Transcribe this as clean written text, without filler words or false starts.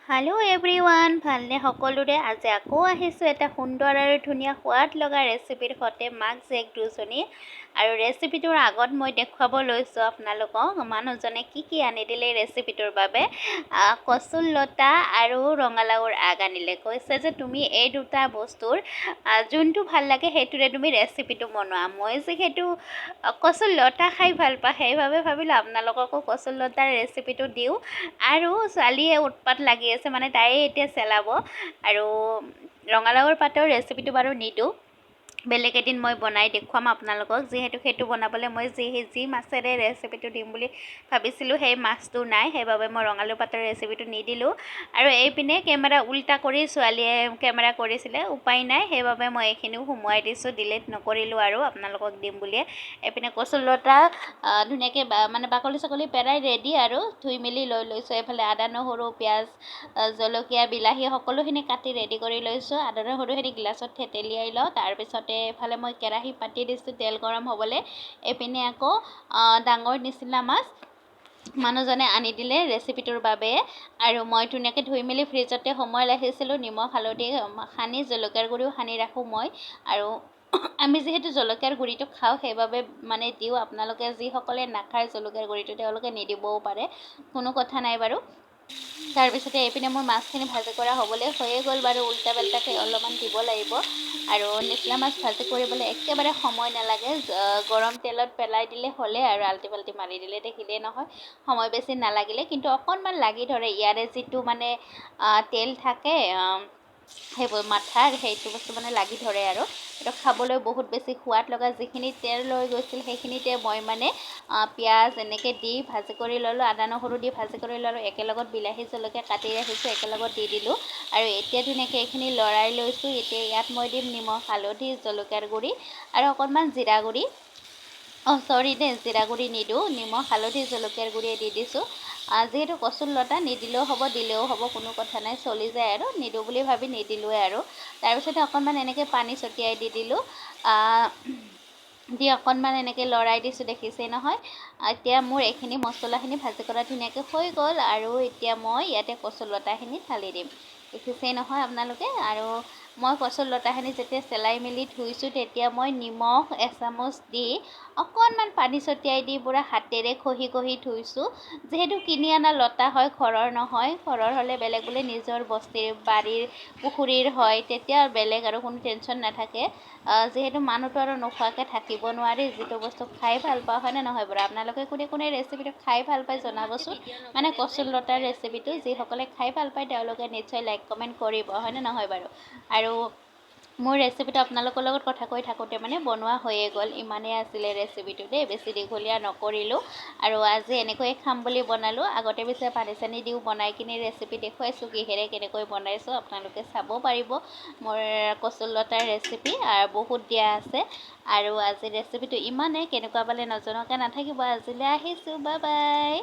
Hello' everyone, ভালনে সকলোৰে? আজি আকৌ আহিছোঁ এটা সুন্দৰ আৰু ধুনীয়া সোৱাদ লগা ৰেচিপিৰ সৈতে মাক জীয়েক দুজনী। আৰু ৰেচিপিটোৰ আগত মই দেখুৱাব লৈছোঁ আপোনালোকক মানুহজনে কি আনি দিলে এই ৰেচিপিটোৰ বাবে। কচুৰ লতা আৰু ৰঙালাওৰ আগ আনিলে। কৈছে যে তুমি এই দুটা বস্তুৰ যোনটো ভাল লাগে সেইটোৰে তুমি ৰেচিপিটো বনোৱা। মই যিহেতু কচুৰ লতা খাই ভাল পাওঁ, সেইবাবে ভাবিলোঁ আপোনালোককো কচুৰ লতাৰ ৰেচিপিটো দিওঁ। আৰু ছোৱালীয়ে উৎপাত লাগি আছে, মানে তাই এতিয়া চেলাব। আৰু ৰঙালাওৰ পাতৰ ৰেচিপিটো বাৰু নিদিওঁ, বেলেগ এদিন মই বনাই দেখুৱাম আপোনালোকক। যিহেতু সেইটো বনাবলৈ মই যি মাছেৰে ৰেচিপিটো দিম বুলি ভাবিছিলোঁ সেই মাছটো নাই, সেইবাবে মই ৰঙালাও পাতৰ ৰেচিপিটো নিদিলোঁ। আৰু এইপিনে কেমেৰা উল্টা কৰি ছোৱালীয়ে কেমেৰা কৰিছিলে, উপায় নাই, সেইবাবে মই এইখিনিও সোমোৱাই দিছোঁ, ডিলিট নকৰিলোঁ আৰু আপোনালোকক দিম বুলিয়ে। এইপিনে কচুৰ লতা ধুনীয়াকৈ মানে বাকলি চাকলি পেৰাই ৰেডি আৰু ধুই মেলি লৈ লৈছোঁ। এইফালে আদা নহৰু পিঁয়াজ জলকীয়া বিলাহী সকলোখিনি কাটি ৰেডি কৰি লৈছোঁ। আদা নহৰুখিনি গিলাচত থেতেলিয়াই লওঁ। তাৰপিছতে এইফালে মই কেৰাহী পাতি দিছোঁ তেল গৰম হ'বলৈ। এইপিনে আকৌ ডাঙৰ নিচিলা মাছ মানুহজনে আনি দিলে ৰেচিপিটোৰ বাবে। আৰু মই ধুনীয়াকৈ ধুই মেলি ফ্ৰিজতে সোমোৱাই ৰাখিছিলোঁ। নিমখ হালধি সানি জলকীয়াৰ গুড়িও সানি ৰাখোঁ মই। আৰু আমি যিহেতু জলকীয়াৰ গুড়িটো খাওঁ সেইবাবে মানে দিওঁ। আপোনালোকে যিসকলে নাখায় জলকীয়াৰ গুড়িটো তেওঁলোকে নিদিবও পাৰে, কোনো কথা নাই বাৰু। তাৰপিছতে এইপিনে মোৰ মাছখিনি ভাজি কৰা হ'বলৈ হৈয়ে গ'ল বাৰু। উল্টা পাল্টাকৈ অলপমান দিব লাগিব। আৰু নিচলা মাছ ভাজি কৰিবলৈ একেবাৰে সময় নালাগে, গৰম তেলত পেলাই দিলে হ'লে আৰু আল্টি পাল্টি মাৰি দিলে দেখিলেই নহয়, সময় বেছি নালাগিলে। কিন্তু অকণমান লাগি ধৰে, ইয়াৰে যিটো মানে তেল থাকে সেইবোৰ মাথাৰ, সেইটো বস্তু মানে লাগি ধৰে আৰু সেইটো খাবলৈ বহুত বেছি সোৱাদ লগা। যিখিনি তেল লৈ গৈছিল সেইখিনিতে মই মানে পিঁয়াজ এনেকৈ দি ভাজি কৰি ল'লোঁ, আদা নহৰু দি ভাজি কৰি ল'লোঁ। একেলগত বিলাহী জলকীয়া কাটি ৰাখিছোঁ, একেলগত দি দিলোঁ। আৰু এতিয়া ধুনীয়াকৈ এইখিনি লৰাই লৈছোঁ। এতিয়া ইয়াত মই দিম নিমখ হালধি জলকীয়াৰ গুড়ি আৰু অকণমান জিৰা গুড়ি। জিৰা গুড়ি নিদিওঁ, নিমখ হালধি জলকীয়াৰ গুড়িয়ে দি দিছোঁ। যিহেতু কচুৰ লতা নিদিলেও হ'ব দিলেও হ'ব, কোনো কথা নাই, চলি যায় আৰু। নিদিওঁ বুলি ভাবি নিদিলোঁৱে আৰু। তাৰপিছতে অকণমান এনেকৈ পানী ছটিয়াই দি দিলোঁ। দি অকণমান এনেকৈ লৰাই দিছোঁ, দেখিছেই নহয়। এতিয়া মোৰ এইখিনি মছলাখিনি ভাজি কৰা ধুনীয়াকৈ হৈ গ'ল। আৰু এতিয়া মই ইয়াতে কচুৰ লতাখিনি ঢালি দিম, দেখিছেই নহয় আপোনালোকে। আৰু মই কচুৰ লতাখিনি যেতিয়া চেলাই মেলি ধুইছোঁ তেতিয়া মই নিমখ এচামুচ দি অকণমান পানী ছটিয়াই দি পূৰা হাতেৰে খহি ধুইছোঁ। যিহেতু কিনি অনা লতা হয়, ঘৰৰ নহয়। ঘৰৰ হ'লে বেলেগ বোলে, নিজৰ বস্তিৰ বাৰীৰ পুখুৰীৰ হয়, তেতিয়া বেলেগ আৰু কোনো টেনশ্যন নাথাকে। যিহেতু মানুহটো আৰু নোখোৱাকৈ থাকিব নোৱাৰি, যিটো বস্তু খাই ভাল পাওঁ, হয়নে নহয় বাৰু? আপোনালোকে কোনে ৰেচিপিটো খাই ভাল পায় জনাবচোন। মানে কচুৰ লতাৰ ৰেচিপিটো যিসকলে খাই ভাল পায় তেওঁলোকে নিশ্চয় লাইক কমেণ্ট কৰিব, হয়নে নহয় বাৰু? আৰু মোৰ ৰেচিপিটো আপোনালোকৰ লগত কথা কৈ থাকোঁতে মানে বনোৱা হৈয়ে গ'ল। ইমানেই আছিলে ৰেচিপিটো দেই, বেছি দীঘলীয়া নকৰিলোঁ। আৰু আজি এনেকৈয়ে খাম বুলি বনালোঁ। আগতে পিছে পানী চানী দিও বনাই কিনি ৰেচিপি দেখুৱাইছোঁ, কিহেৰে কেনেকৈ বনাইছোঁ আপোনালোকে চাব পাৰিব। মোৰ কচুৰ লতাৰ ৰেচিপি বহুত দিয়া আছে। আৰু আজি ৰেচিপিটো ইমানেই, কেনেকুৱা পালে নজনোৱাকৈ নাথাকিব। আজিলৈ আহিছোঁ, বাই বাই।